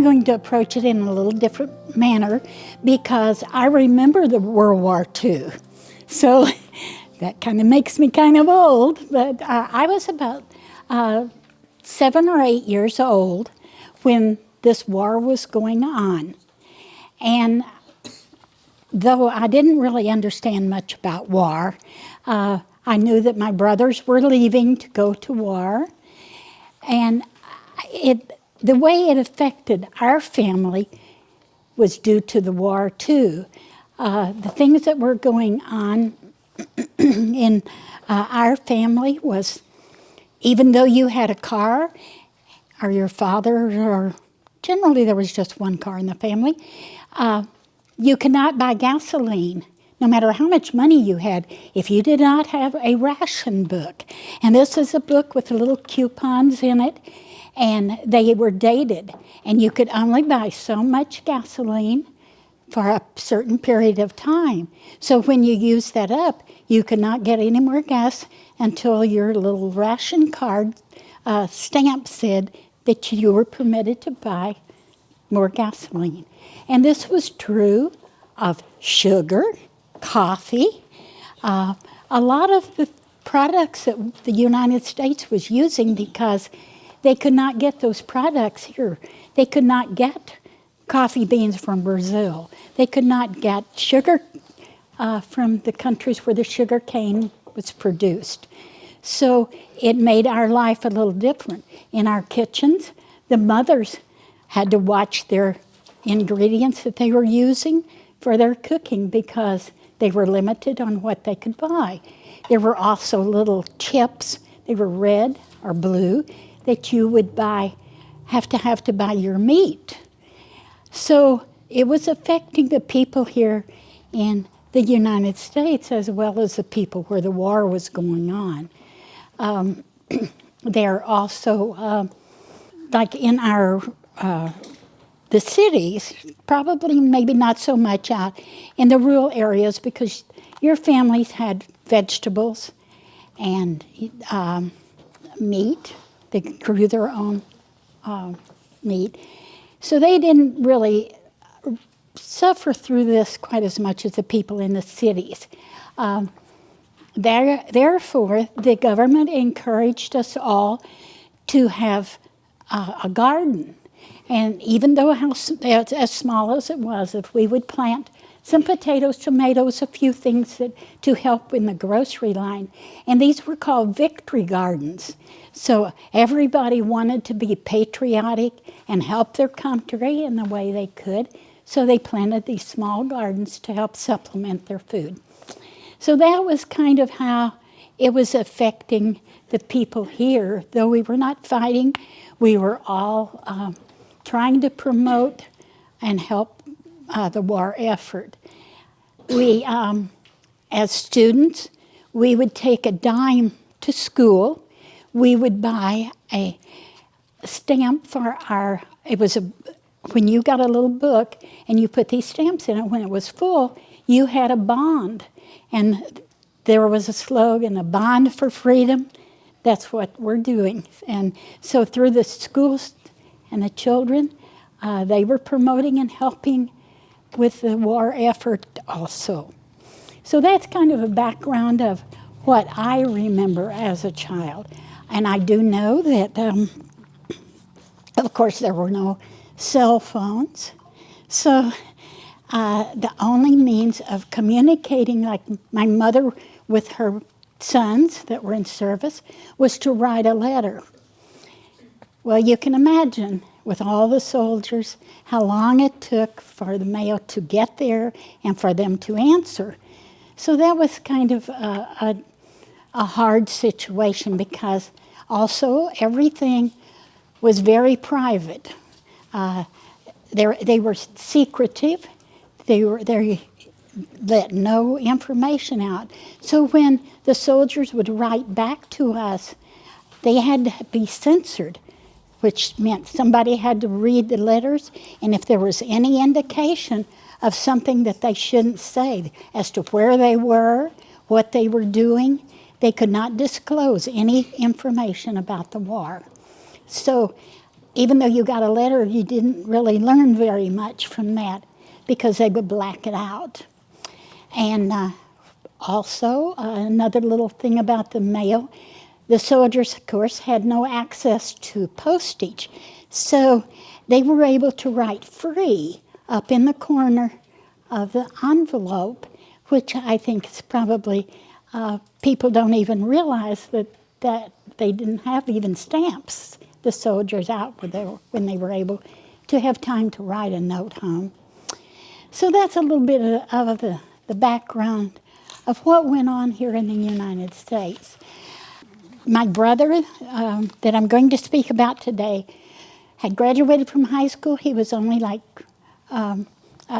I'm going to approach it in a little different manner because I remember the World War II. So that kind of makes me kind of old, but I was about 7 or 8 years old when this war was going on. And though I didn't really understand much about war, I knew that my brothers were leaving to go to war. And the way it affected our family was due to the war too. The things that were going on in our family was, even though you had a car, or your father, or generally there was just one car in the family, you could not buy gasoline, no matter how much money you had, if you did not have a ration book. And this is a book with little coupons in it, and they were dated. And you could only buy so much gasoline for a certain period of time. So when you used that up, you could not get any more gas until your little ration card stamp said that you were permitted to buy more gasoline. And this was true of sugar, coffee, a lot of the products that the United States was using, because they could not get those products here. They could not get coffee beans from Brazil. They could not get sugar from the countries where the sugar cane was produced. So it made our life a little different. In our kitchens, the mothers had to watch their ingredients that they were using for their cooking because they were limited on what they could buy. There were also little chips, they were red or blue, that you would have to buy your meat. So it was affecting the people here in the United States as well as the people where the war was going on. They're also, like in the cities, probably maybe not so much out in the rural areas, because your families had vegetables and meat. They grew their own meat. So they didn't really suffer through this quite as much as the people in the cities. Therefore, the government encouraged us all to have a garden. And even though as small as it was, if we would plant some potatoes, tomatoes, a few things to help in the grocery line. And these were called victory gardens. So everybody wanted to be patriotic and help their country in the way they could. So they planted these small gardens to help supplement their food. So that was kind of how it was affecting the people here. Though we were not fighting, we were all trying to promote and help the war effort. We, as students, we would take a dime to school. We would buy a stamp for when you got a little book and you put these stamps in it, when it was full, you had a bond. And there was a slogan, a bond for freedom. That's what we're doing. And so through the schools and the children, they were promoting and helping with the war effort also. So that's kind of a background of what I remember as a child. And I do know that, of course, there were no cell phones. So the only means of communicating, like my mother with her sons that were in service, was to write a letter. Well, you can imagine, with all the soldiers, how long it took for the mail to get there and for them to answer. So that was kind of a hard situation, because also everything was very private. They were secretive. They let no information out. So when the soldiers would write back to us, they had to be censored, which meant somebody had to read the letters, and if there was any indication of something that they shouldn't say as to where they were, what they were doing, they could not disclose any information about the war. So even though you got a letter, you didn't really learn very much from that because they would black it out. And also, another little thing about the mail, the soldiers, of course, had no access to postage. So they were able to write free up in the corner of the envelope, which I think is probably, people don't even realize that they didn't have even stamps, the soldiers out when they were able to have time to write a note home. So that's a little bit of the background of what went on here in the United States. My brother, that I'm going to speak about today, had graduated from high school. He was only like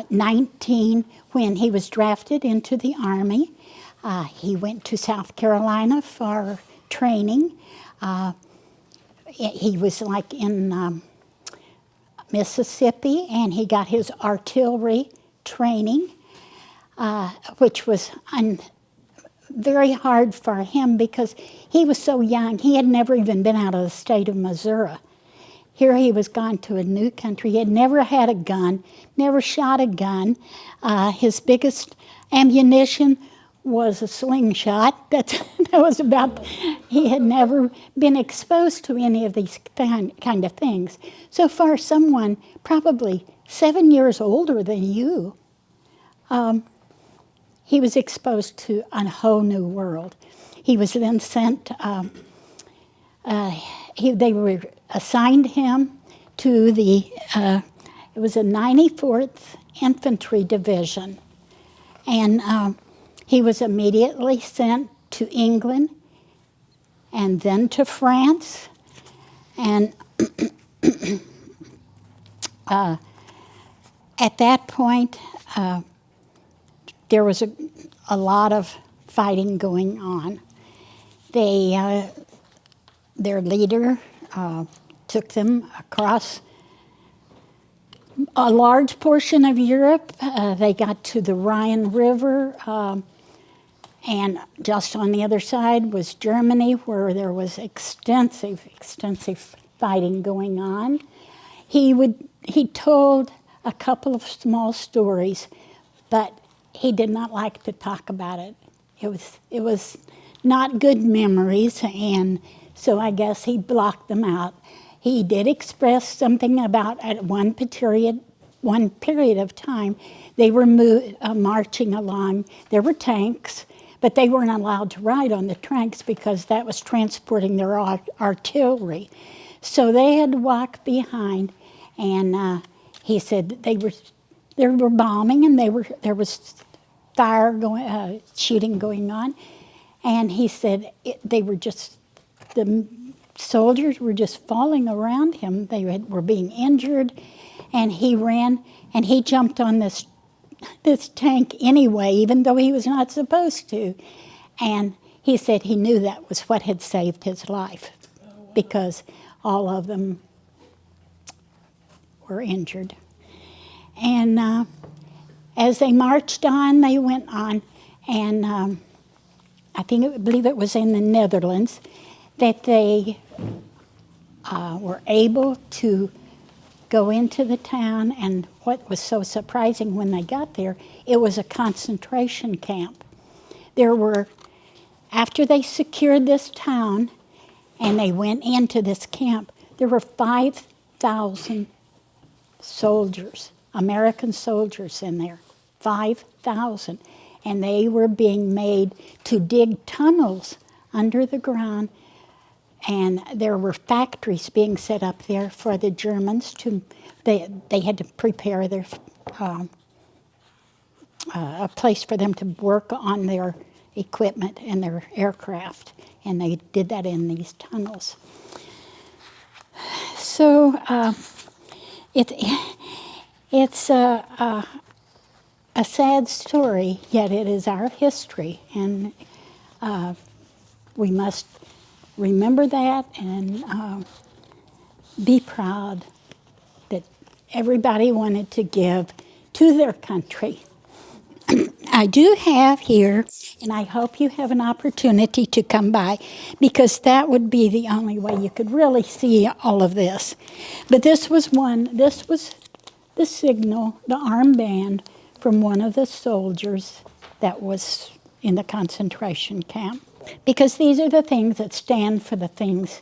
19 when he was drafted into the Army. He went to South Carolina for training. He was like in Mississippi, and he got his artillery training, which was very hard for him because he was so young. He had never even been out of the state of Missouri. Here he was gone to a new country. He had never had a gun, never shot a gun. His biggest ammunition was a slingshot. That was about, he had never been exposed to any of these kind of things. So for someone probably 7 years older than you, he was exposed to a whole new world. He was then sent, they were assigned him to it was a 94th Infantry Division. And he was immediately sent to England and then to France. And at that point, there was a lot of fighting going on. Their leader took them across a large portion of Europe. They got to the Rhine River, and just on the other side was Germany, where there was extensive fighting going on. He told a couple of small stories, but he did not like to talk about it. It was not good memories, and so I guess he blocked them out. He did express something about at one period of time, they were marching along. There were tanks, but they weren't allowed to ride on the tanks because that was transporting their artillery. So they had to walk behind, and he said they were bombing, and there was fire going, shooting going on, and he said the soldiers were just falling around him. They were being injured, and he ran and he jumped on this tank anyway, even though he was not supposed to. And he said he knew that was what had saved his life, because all of them were injured. And as they marched on, they went on, and I believe it was in the Netherlands that they were able to go into the town, and what was so surprising when they got there, it was a concentration camp. After they secured this town and they went into this camp, there were 5,000 soldiers, American soldiers in there, 5,000. And they were being made to dig tunnels under the ground, and there were factories being set up there for the Germans they had to prepare their a place for them to work on their equipment and their aircraft, and they did that in these tunnels. So it's a sad story, yet it is our history, and we must remember that and be proud that everybody wanted to give to their country. I do have here, and I hope you have an opportunity to come by, because that would be the only way you could really see all of this. But this was the signal, the armband from one of the soldiers that was in the concentration camp. Because these are the things that stand for the things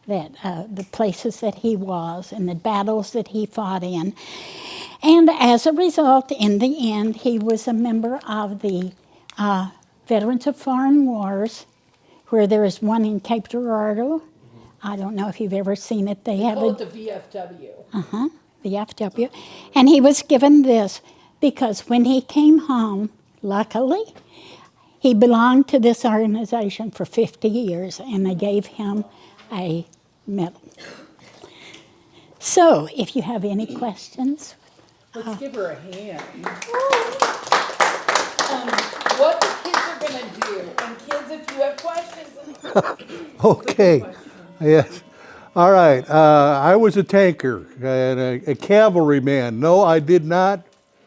that, the places that he was and the battles that he fought in. And as a result, in the end, he was a member of the Veterans of Foreign Wars, where there is one in Cape Girardeau. I don't know if you've ever seen it. They have call it the VFW. VFW. And he was given this because when he came home, luckily, he belonged to this organization for 50 years, and they gave him a medal. So, if you have any questions. Let's give her a hand. What the kids are going to do. And kids, if you have questions. Okay. Yes. All right. I was a tanker and a cavalryman. No, I did not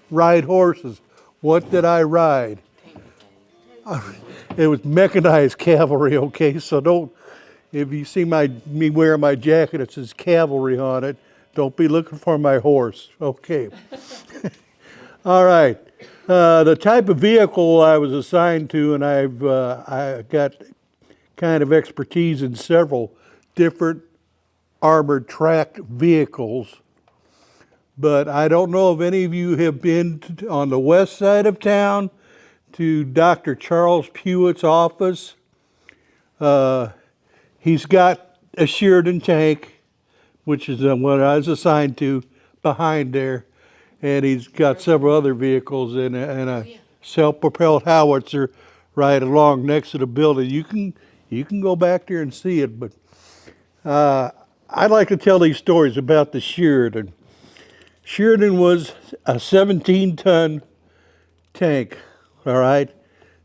ride horses. What did I ride? It was mechanized cavalry, okay? So don't, if you see me wearing my jacket that says cavalry on it, don't be looking for my horse, okay? All right. The type of vehicle I was assigned to, and I got kind of expertise in several different armored tracked vehicles, but I don't know if any of you have been on the west side of town to Dr. Charles Pewett's office. He's got a Sheridan tank, which is what I was assigned to, behind there, and he's got several other vehicles and a self-propelled howitzer right along next to the building. You can go back there and see it, but I'd like to tell these stories about the Sheridan. Sheridan was a 17-ton tank, all right?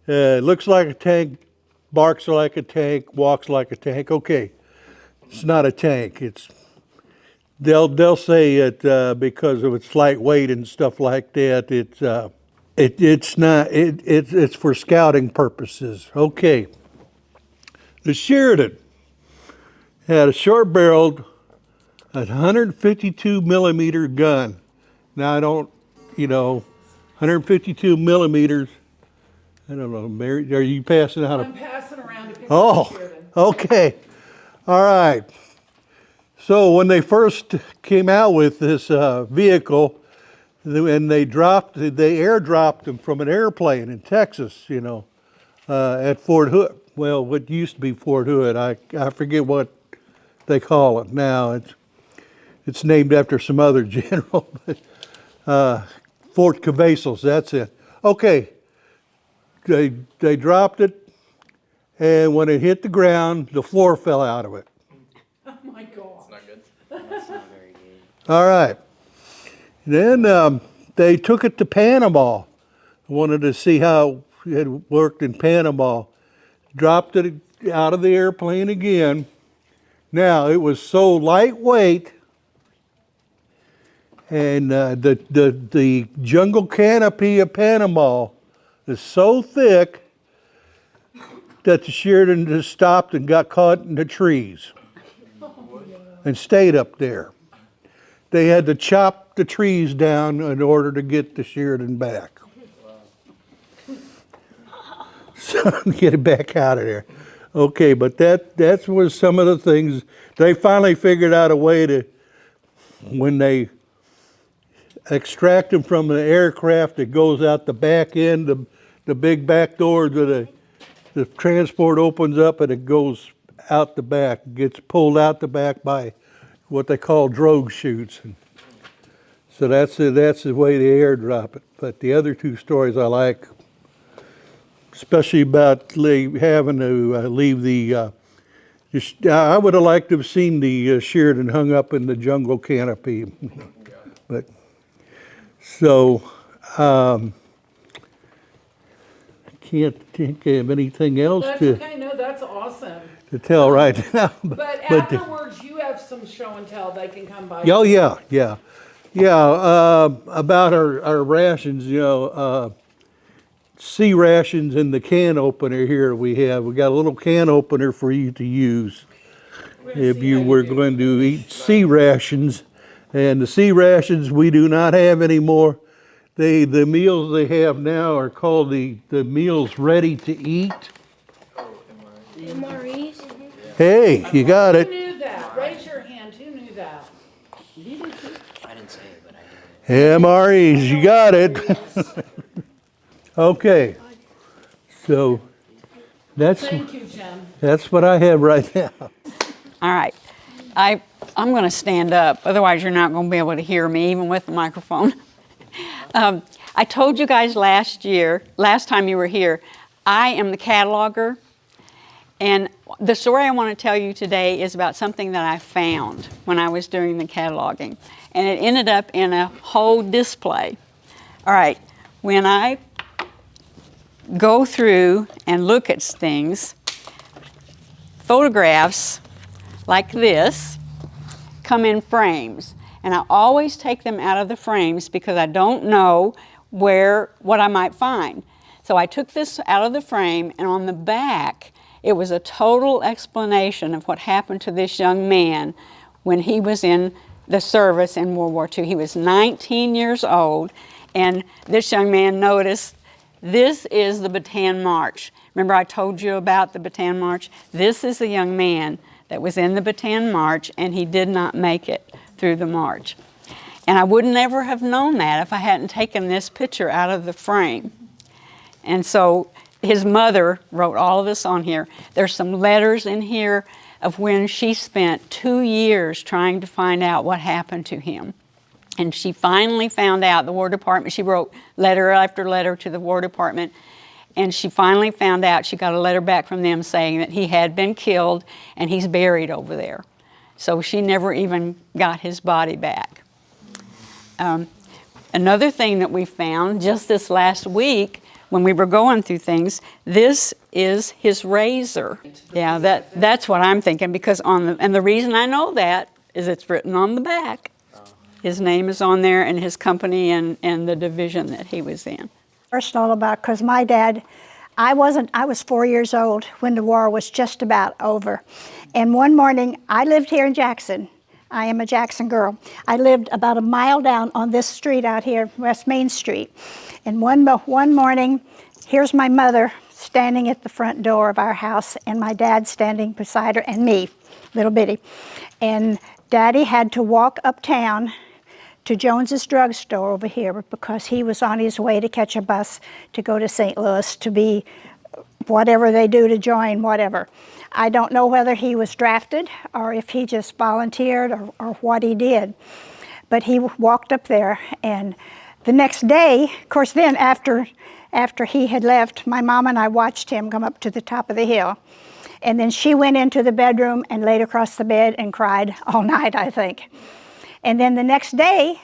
Looks like a tank, barks like a tank, walks like a tank. Okay, it's not a tank. They'll say it because of its lightweight and stuff like that. It's for scouting purposes. Okay, the Sheridan had a short-barreled 152 millimeter gun. Now I don't, 152 millimeters. I don't know, Mary, are you passing out? I'm passing around a picture Oh, of Sheridan. okay. All right. So when they first came out with this vehicle, and they airdropped them from an airplane in Texas, at Fort Hood. Well, what used to be Fort Hood. I forget what they call it now. It's named after some other general. Fort Cavazos, that's it. Okay. They dropped it, and when it hit the ground, the floor fell out of it. Oh my God. It's not good. That's not very good. All right. Then they took it to Panama. Wanted to see how it worked in Panama. Dropped it out of the airplane again. Now, it was so lightweight, and the jungle canopy of Panama is so thick that the Sheridan just stopped and got caught in the trees and stayed up there. They had to chop the trees down in order to get the Sheridan back. So get it back out of there. Okay, but that was some of the things. They finally figured out a way to, when they extract them from the aircraft, it goes out the back end, the big back door to the transport opens up and it goes out the back, gets pulled out the back by what they call drogue chutes. And so that's the way they airdrop it. But the other two stories I like, especially about having to leave the, I would have liked to have seen the Sheridan hung up in the jungle canopy. But so, can't think of anything else That's to okay. No, that's awesome. tell right now. But afterwards, you have some show and tell they can come by. Oh yeah. About our rations, sea rations in the can opener here we have. We got a little can opener for you to use if you were going to eat sea rations. And the sea rations we do not have anymore. The meals they have now are called the meals ready to eat. MREs? Hey, you got Who it. knew that? Raise your hand, who knew that? I didn't say it, but I did. MREs, you got it. Okay, so that's Thank you, Jen. what I have right now. All right. I'm going to stand up, otherwise you're not going to be able to hear me, even with the microphone. I told you guys last time you were here, I am the cataloger. And the story I want to tell you today is about something that I found when I was doing the cataloging. And it ended up in a whole display. All right, when I go through and look at things, photographs like this come in frames. And I always take them out of the frames because I don't know what I might find. So I took this out of the frame, and on the back, it was a total explanation of what happened to this young man when he was in the service in World War II. He was 19 years old, and this young man noticed, this is the Bataan March. Remember I told you about the Bataan March? This is the young man that was in the Bataan March, and he did not make it through the march. And I would never have known that if I hadn't taken this picture out of the frame. And so his mother wrote all of this on here. There's some letters in here of when she spent 2 years trying to find out what happened to him. And she finally found out, the War Department, she wrote letter after letter to the War Department, and she finally found out, she got a letter back from them saying that he had been killed and he's buried over there. So she never even got his body back. Another thing that we found just this last week when we were going through things, this is his razor. Yeah, that's what I'm thinking, because and the reason I know that is it's written on the back. His name is on there and his company and the division that he was in. First all about, because my dad, I was 4 years old when the war was just about over. And one morning, I lived here in Jackson. I am a Jackson girl. I lived about a mile down on this street out here, West Main Street. And one morning, here's my mother standing at the front door of our house, and my dad standing beside her, and me, little bitty. And Daddy had to walk uptown to Jones's drugstore over here because he was on his way to catch a bus to go to St. Louis to be whatever they do to join whatever. I don't know whether he was drafted or if he just volunteered or what he did. But he walked up there, and the next day, of course then after he had left, my mom and I watched him come up to the top of the hill. And then she went into the bedroom and laid across the bed and cried all night, I think. And then the next day,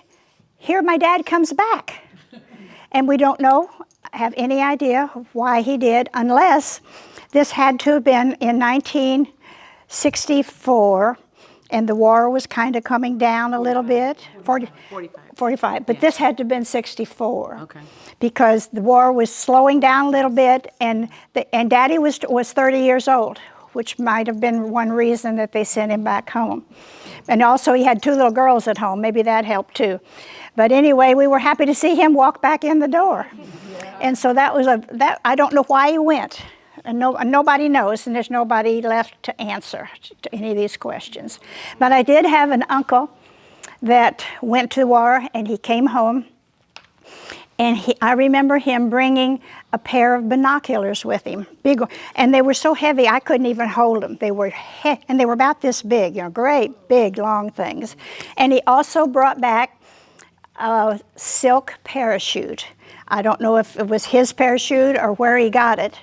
here my dad comes back. And we don't have any idea why he did, unless this had to have been in 1964, and the war was kind of coming down a little bit. 45. But this had to have been 64. Okay. Because the war was slowing down a little bit, and Daddy was 30 years old, which might have been one reason that they sent him back home. And also he had 2 little girls at home. Maybe that helped too. But anyway, we were happy to see him walk back in the door. Yeah. And so I don't know why he went. And nobody knows, and there's nobody left to answer to any of these questions. But I did have an uncle that went to the war, and he came home. And I remember him bringing a pair of binoculars with him, big, and they were so heavy I couldn't even hold them. They were and they were about this big, great big long things. And he also brought back a silk parachute. I don't know if it was his parachute or where he got it,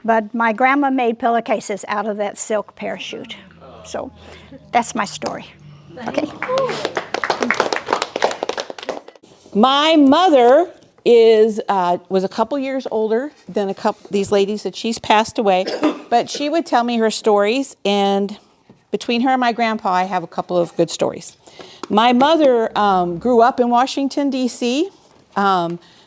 but my grandma made pillowcases out of that silk parachute. So that's my story. Okay. My mother was a couple years older than these ladies that she's passed away, but she would tell me her stories, and between her and my grandpa, I have a couple of good stories. My mother grew up in Washington, D.C.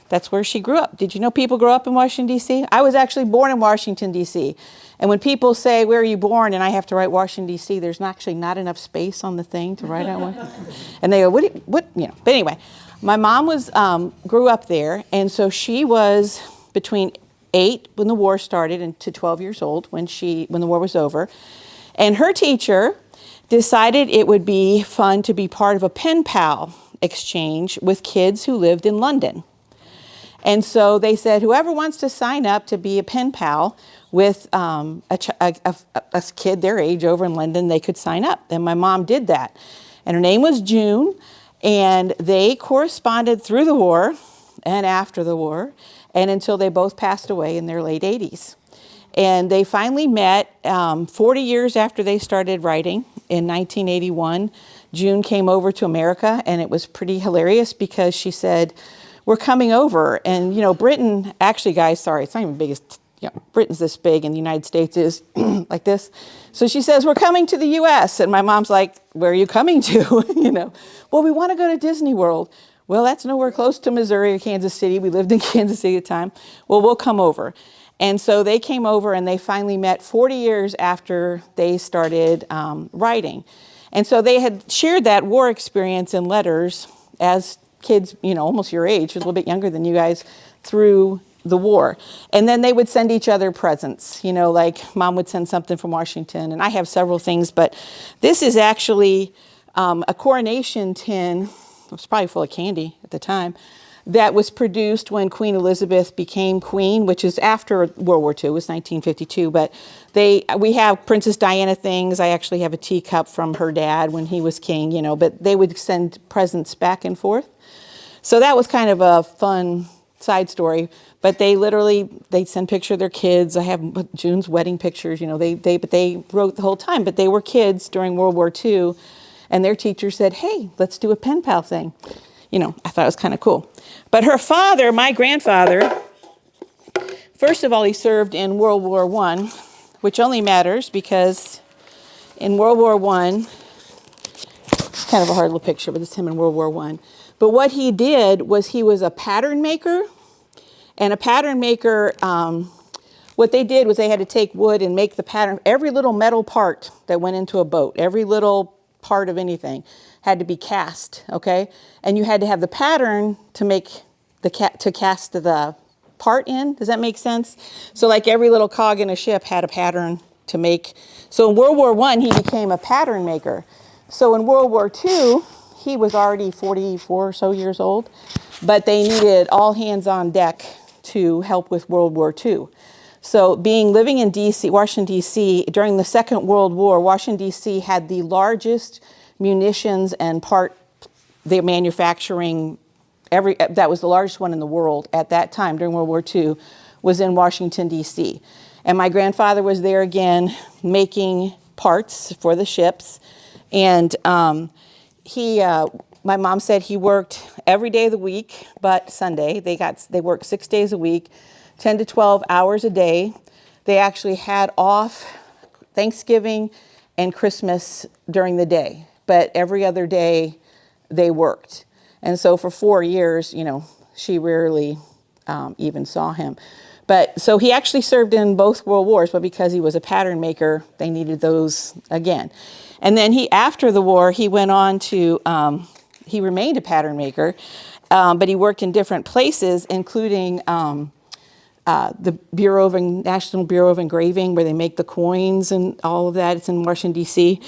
That's where she grew up. Did you know people grow up in Washington, D.C.? I was actually born in Washington, D.C. And when people say, where are you born? And I have to write Washington, D.C., there's actually not enough space on the thing to write on one. And they go, what, you know. But anyway, my mom was, grew up there. And so she was between 8 when the war started and to 12 years old when the war was over. And her teacher decided it would be fun to be part of a pen pal exchange with kids who lived in London. And so they said, whoever wants to sign up to be a pen pal with a kid their age over in London, they could sign up. And my mom did that. And her name was June, and they corresponded through the war and after the war, and until they both passed away in their late 80s. And they finally met 40 years after they started writing in 1981. June came over to America, and it was pretty hilarious because she said, we're coming over. And, you know, Britain, actually, guys, sorry, it's not even big as, you know, Britain's this big and the United States is like this. So she says, we're coming to the U.S. And my mom's like, where are you coming to? You know, well, we want to go to Disney World. Well, that's nowhere close to Missouri or Kansas City. We lived in Kansas City at the time. Well, we'll come over. And so they came over and they finally met 40 years after they started writing. And so they had shared that war experience in letters as kids, you know, almost your age, a little bit younger than you guys, through the war. And then they would send each other presents, you know, like mom would send something from Washington. And I have several things, but this is actually a coronation tin. It was probably full of candy at the time. That was produced when Queen Elizabeth became queen, which is after World War II. It was 1952. But we have Princess Diana things. I actually have a teacup from her dad when he was king, you know. But they would send presents back and forth. So that was kind of a fun side story. But they'd send pictures of their kids. I have June's wedding pictures, you know. But they wrote the whole time. But they were kids during World War II. And their teacher said, hey, let's do a pen pal thing. You know, I thought it was kind of cool. But her father, my grandfather, first of all, he served in World War I, which only matters because in World War I, it's kind of a hard little picture, but it's him in World War I. But what he did was he was a pattern maker. And a pattern maker, what they did was they had to take wood and make the pattern. Every little metal part that went into a boat, every little part of anything had to be cast, okay? And you had to have the pattern to make to cast the part in. Does that make sense? So like every little cog in a ship had a pattern to make. So in World War I, he became a pattern maker. So in World War II, he was already 44 or so years old, but they needed all hands on deck to help with World War II. So living in D.C., Washington, D.C., during the Second World War, Washington, D.C. had the largest munitions and they're manufacturing, that was the largest one in the world at that time during World War II, was in Washington, D.C. And my grandfather was there again making parts for the ships. And my mom said he worked every day of the week, but Sunday. They worked 6 days a week, 10 to 12 hours a day. They actually had off Thanksgiving and Christmas during the day, but every other day they worked. And so for 4 years, you know, she rarely even saw him. But so he actually served in both World Wars, but because he was a pattern maker, they needed those again. And then after the war, he went on to, he remained a pattern maker, but he worked in different places, including the National Bureau of Engraving, where they make the coins and all of that. It's in Washington, D.C.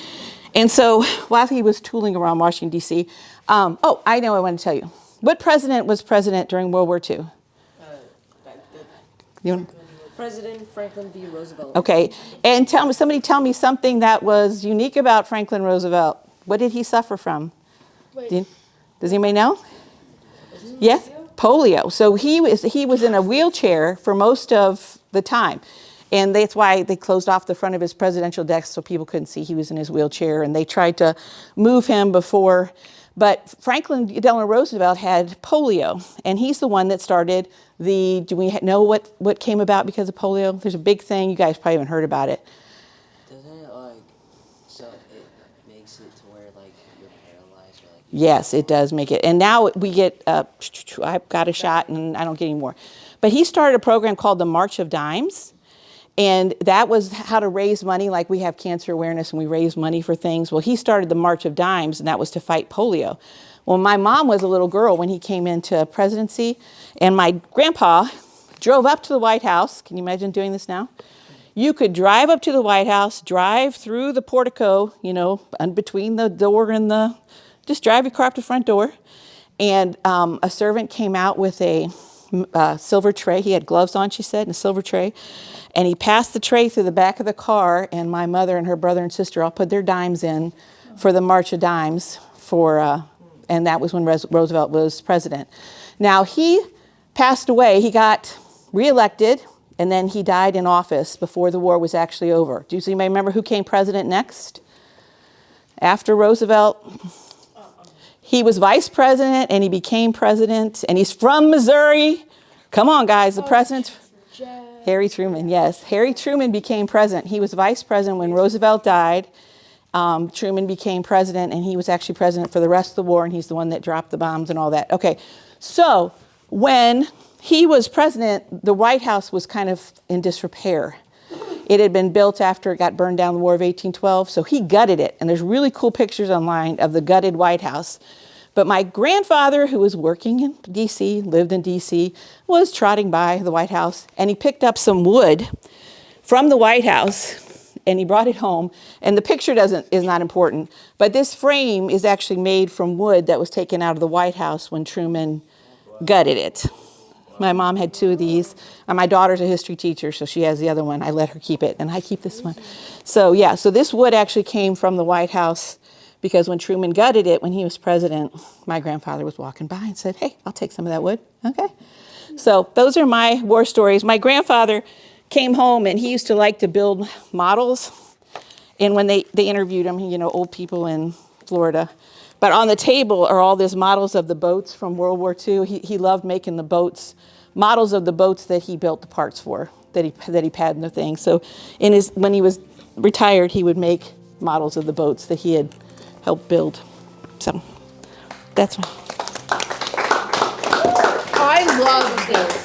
And so while he was tooling around Washington, D.C., I know I want to tell you. What president was president during World War II? President Franklin V. Roosevelt. Okay, and somebody tell me something that was unique about Franklin Roosevelt. What did he suffer from? Does anybody know? Yes, polio. So he was in a wheelchair for most of the time. And that's why they closed off the front of his presidential desk so people couldn't see he was in his wheelchair. And they tried to move him before. But Franklin Delano Roosevelt had polio. And he's the one that started do we know what came about because of polio? There's a big thing. You guys probably haven't heard about it. Doesn't it so it makes it to where like you're paralyzed or like Yes, it does make it. And now we get, I've got a shot and I don't get any more. But he started a program called the March of Dimes. And that was how to raise money, like we have cancer awareness and we raise money for things. Well, he started the March of Dimes, and that was to fight polio. Well, my mom was a little girl when he came into presidency, and my grandpa drove up to the White House. Can you imagine doing this now? You could drive up to the White House, drive through the portico, you know, between the door and just drive your car up to the front door. And a servant came out with a silver tray. He had gloves on, she said, and a silver tray. And he passed the tray through the back of the car, and my mother and her brother and sister all put their dimes in for the March of Dimes and that was when Roosevelt was president. Now, he passed away. He got reelected, and then he died in office before the war was actually over. Do you anybody remember who came president next? After Roosevelt? He was vice president, and he became president, and he's from Missouri. Come on, guys, the president's Harry Truman, yes. Harry Truman became president. He was vice president when Roosevelt died. Truman became president, and he was actually president for the rest of the war, and he's the one that dropped the bombs and all that. Okay, so when he was president, the White House was kind of in disrepair. It had been built after it got burned down in the War of 1812, so he gutted it, and there's really cool pictures online of the gutted White House. But my grandfather, who was working in D.C., lived in D.C., was trotting by the White House, and he picked up some wood from the White House, and he brought it home. And the picture is not important, but this frame is actually made from wood that was taken out of the White House when Truman gutted it. My mom had 2 of these, and my daughter's a history teacher, so she has the other one. I let her keep it, and I keep this one. So yeah, so this wood actually came from the White House, because when Truman gutted it, when he was president, my grandfather was walking by and said, hey, I'll take some of that wood. Okay. So those are my war stories. My grandfather came home, and he used to like to build models. And when they interviewed him, you know, old people in Florida. But on the table are all these models of the boats from World War II. He loved making the boats, models of the boats that he built the parts for, that he patented the thing. So when he was retired, he would make models of the boats that he had help build. So that's one. I love this.